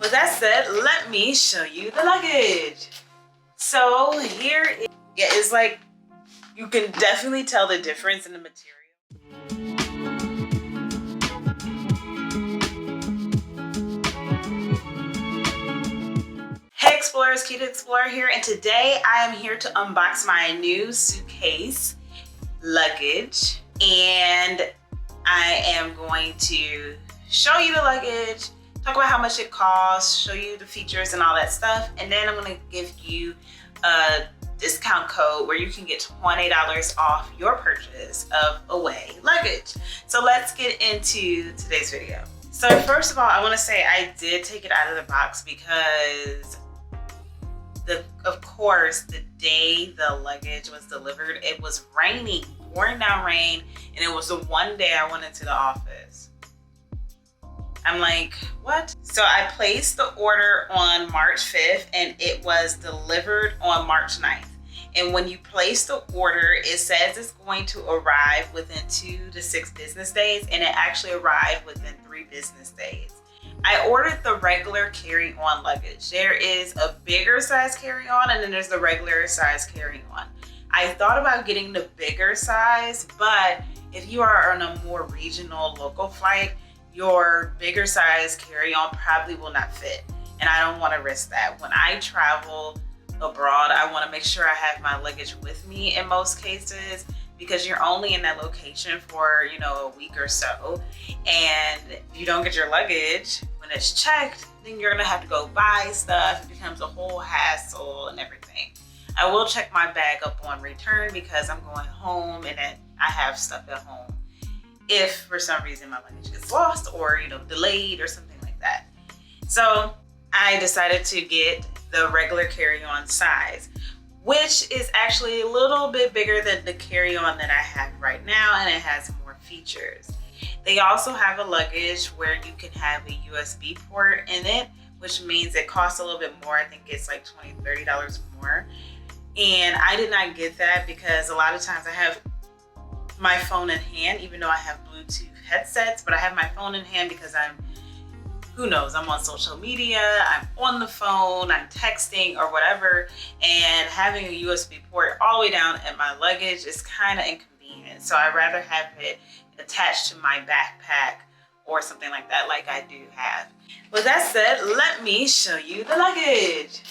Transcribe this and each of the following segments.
With that said, let me show you the luggage. So here it's like, you can definitely tell the difference in the material. Hey Explorers, Cute Explorer here, and today I am here to unbox my new Suitcase luggage, and I am going to show you the luggage, talk about how much it costs, show you the features and all that stuff, and then I'm going to give you a discount code where you can get $20 off your purchase of Away Luggage. So let's get into today's video. So first of all, I want to say I did take it out of the box because of course, the day the luggage was delivered, it was raining, pouring down rain, and it was the one day I went into the office. I'm like, what? So I placed the order on March 5th and it was delivered on March 9th. And when you place the order, it says it's going to arrive within 2 to 6 business days, and it actually arrived within 3 business days. I ordered the regular carry-on luggage. There is a bigger size carry-on and then there's the regular size carry-on. I thought about getting the bigger size, but if you are on a more regional local flight, your bigger size carry-on probably will not fit. And I don't want to risk that. When I travel abroad, I want to make sure I have my luggage with me in most cases, because you're only in that location for, you know, a week or so. And if you don't get your luggage when it's checked, then you're gonna have to go buy stuff. It becomes a whole hassle and everything. I will check my bag up on return because I'm going home and then I have stuff at home if for some reason my luggage gets lost or, you know, delayed or something like that. So I decided to get the regular carry-on size, which is actually a little bit bigger than the carry-on that I have right now, and it has more features. They also have a luggage where you can have a USB port in it, which means it costs a little bit more. I think it's like $20, $30 more. And I did not get that because a lot of times I have my phone in hand, even though I have Bluetooth headsets, but I have my phone in hand because who knows, I'm on social media, I'm on the phone, I'm texting or whatever, and having a USB port all the way down at my luggage is kind of inconvenient. So I'd rather have it attached to my backpack or something like that, like I do have. With that said, let me show you the luggage.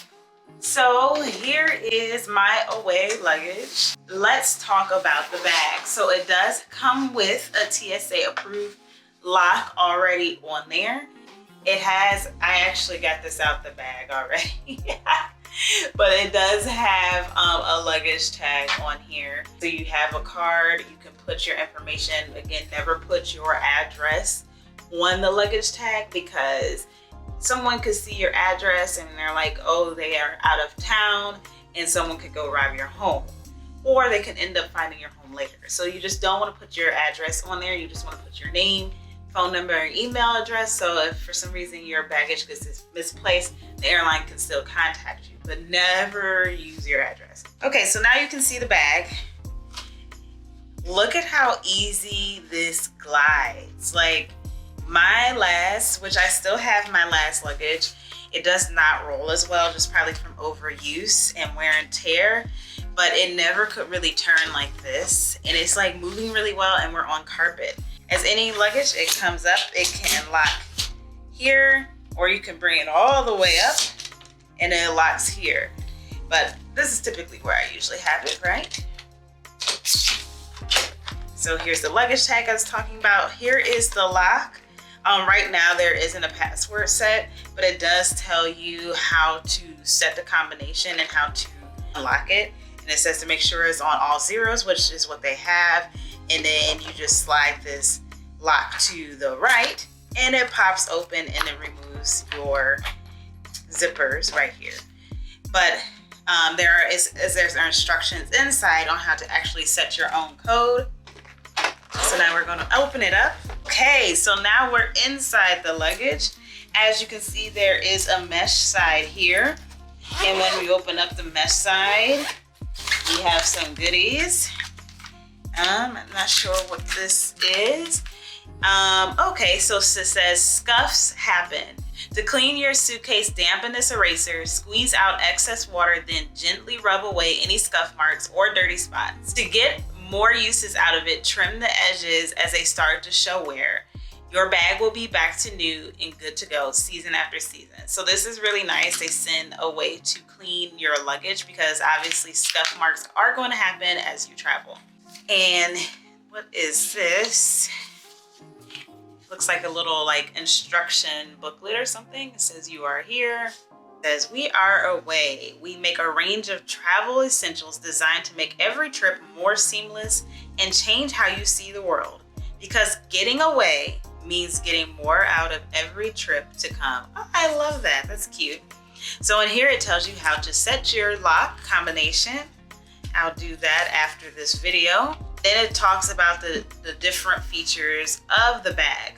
So here is my Away luggage. Let's talk about the bag. So it does come with a TSA approved lock already on there. It has, I actually got this out the bag already, but it does have a luggage tag on here. So you have a card, you can put your information. Again, never put your address on the luggage tag because someone could see your address and they're like, oh, they are out of town, and someone could go rob your home. Or they can end up finding your home later. So you just don't want to put your address on there. You just want to put your name, phone number, and email address. So if for some reason your baggage gets misplaced, the airline can still contact you, but never use your address. Okay, so now you can see the bag. Look at how easy this glides. Like my last, which I still have my last luggage, it does not roll as well, just probably from overuse and wear and tear, but it never could really turn like this. And it's like moving really well, and we're on carpet. As any luggage, it comes up, it can lock here, or you can bring it all the way up and it locks here. But this is typically where I usually have it, right? So here's the luggage tag I was talking about. Here is the lock. Right now there isn't a password set, but it does tell you how to set the combination and how to unlock it. And it says to make sure it's on all zeros, which is what they have. And then you just slide this lock to the right and it pops open and it removes your zippers right here. But there's instructions inside on how to actually set your own code. So now we're going to open it up. Okay, so now we're inside the luggage. As you can see, there is a mesh side here. And when we open up the mesh side, we have some goodies. I'm not sure what this is. Okay, so it says scuffs happen. To clean your suitcase, dampen this eraser, squeeze out excess water, then gently rub away any scuff marks or dirty spots. To get more uses out of it, trim the edges as they start to show wear. Your bag will be back to new and good to go season after season. So this is really nice. They send a way to clean your luggage because obviously scuff marks are going to happen as you travel. And what is this? Looks like a little instruction booklet or something. It says you are here. It says we are away. We make a range of travel essentials designed to make every trip more seamless and change how you see the world. Because getting away means getting more out of every trip to come. Oh, I love that. That's cute. So in here it tells you how to set your lock combination. I'll do that after this video. Then it talks about the different features of the bag.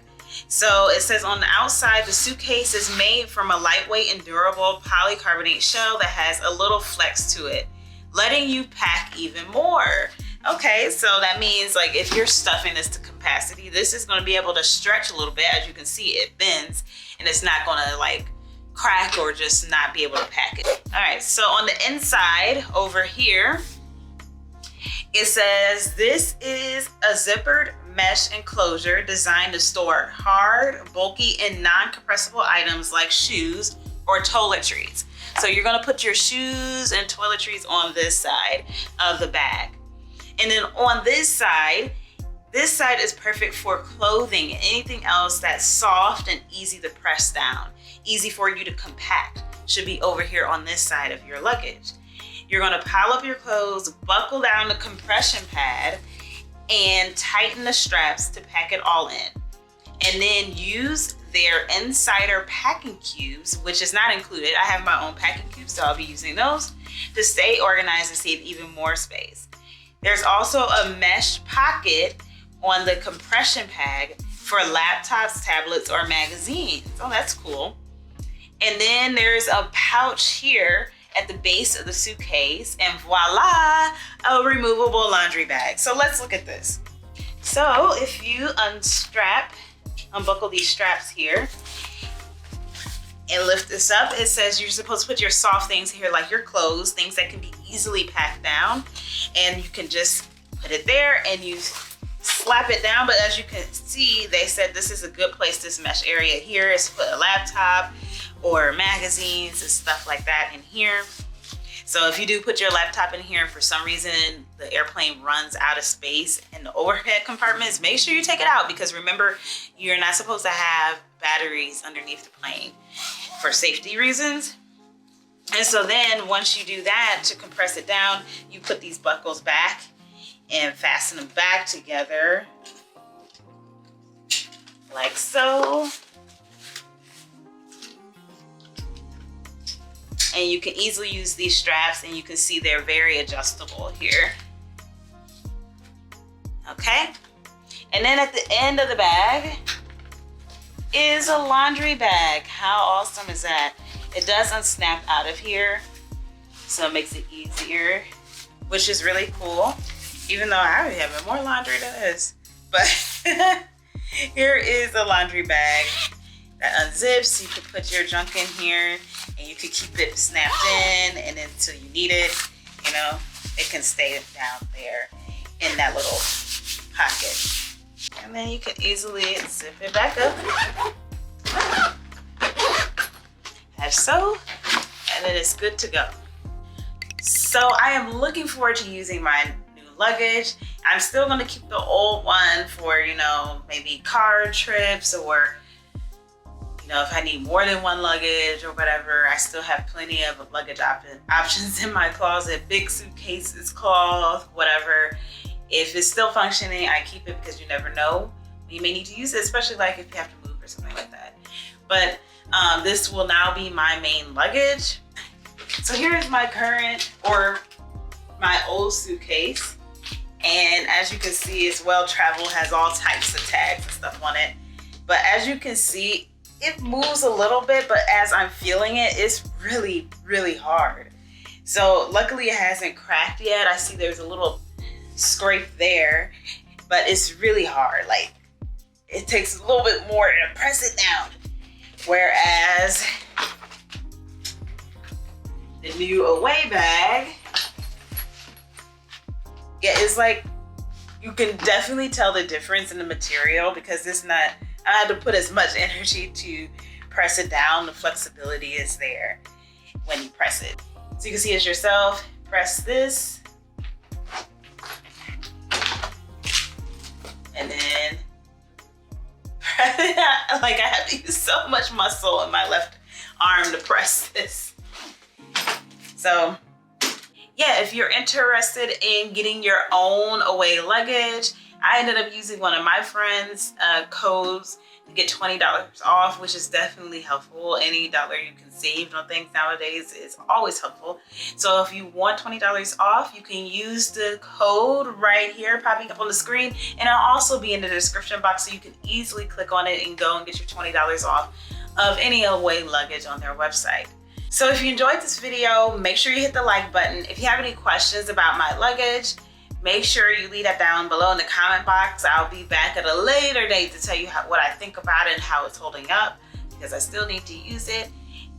So it says on the outside, the suitcase is made from a lightweight and durable polycarbonate shell that has a little flex to it, letting you pack even more. Okay, so that means if you're stuffing this to capacity, this is going to be able to stretch a little bit. As you can see, it bends and it's not going to crack or just not be able to pack it. All right, so on the inside over here, it says this is a zippered mesh enclosure designed to store hard, bulky, and non-compressible items like shoes or toiletries. So you're gonna put your shoes and toiletries on this side of the bag. And then on this side is perfect for clothing and anything else that's soft and easy to press down, easy for you to compact, should be over here on this side of your luggage. You're gonna pile up your clothes, buckle down the compression pad, and tighten the straps to pack it all in. And then use their insider packing cubes, which is not included. I have my own packing cubes, so I'll be using those to stay organized and save even more space. There's also a mesh pocket on the compression pad for laptops, tablets, or magazines. Oh, that's cool. And then there's a pouch here at the base of the suitcase, and voila, a removable laundry bag. So let's look at this. So if you unbuckle these straps here and lift this up, it says you're supposed to put your soft things here, like your clothes, things that can be easily packed down, and you can just put it there and you slap it down. But as you can see, they said this is a good place. This mesh area here is to put a laptop or magazines and stuff like that in here. So if you do put your laptop in here and for some reason the airplane runs out of space in the overhead compartments, make sure you take it out, because remember, you're not supposed to have batteries underneath the plane for safety reasons. And so then once you do that, to compress it down, you put these buckles back and fasten them back together like so. And you can easily use these straps, and you can see they're very adjustable here. Okay. And then at the end of the bag is a laundry bag. How awesome is that? It does unsnap out of here, so it makes it easier, which is really cool. Even though I already have more laundry than this. But here is a laundry bag that unzips. You can put your junk in here, and you can keep it snapped in, and until you need it, you know, it can stay down there in that little pocket. And then you can easily zip it back up, as so, and then it's good to go. So I am looking forward to using my new luggage. I'm still gonna keep the old one for, you know, maybe car trips, or you know, if I need more than one luggage or whatever. I still have plenty of luggage options in my closet, big suitcases, cloth, whatever. If it's still functioning, I keep it, because you never know, you may need to use it, especially like if you have to move or something like that. But this will now be my main luggage. So here's my current, or my old suitcase. And as you can see, it's well traveled, has all types of tags and stuff on it. But as you can see, it moves a little bit, but as I'm feeling it, it's really, really hard. So luckily it hasn't cracked yet. I see there's a little scrape there, but it's really hard. Like, it takes a little bit more to press it down. Whereas the new Away bag, yeah, it's like, you can definitely tell the difference in the material because it's not, I had to put as much energy to press it down. The flexibility is there when you press it. So you can see it yourself, press this, and then like I have to use so much muscle in my left arm to press this. So yeah, if you're interested in getting your own Away luggage, I ended up using one of my friends' codes to get $20 off, which is definitely helpful. Any dollar you can save on things nowadays is always helpful. So if you want $20 off, you can use the code right here popping up on the screen, and it'll also be in the description box so you can easily click on it and go and get your $20 off of any Away luggage on their website. So if you enjoyed this video, make sure you hit the like button. If you have any questions about my luggage, make sure you leave that down below in the comment box. I'll be back at a later date to tell you what I think about it and how it's holding up, because I still need to use it.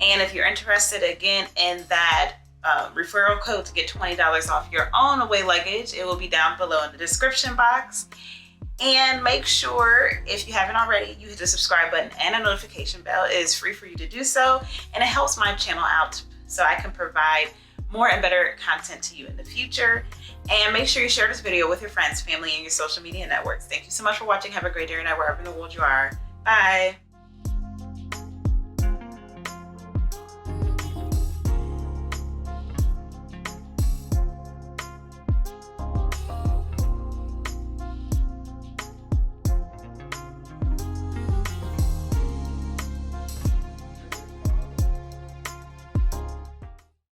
And if you're interested again in that referral code to get $20 off your own Away luggage, it will be down below in the description box. And make sure, if you haven't already, you hit the subscribe button and a notification bell. It is free for you to do so, and it helps my channel out so I can provide more and better content to you in the future. And make sure you share this video with your friends, family, and your social media networks. Thank you so much for watching. Have a great day or night wherever in the world you are. Bye.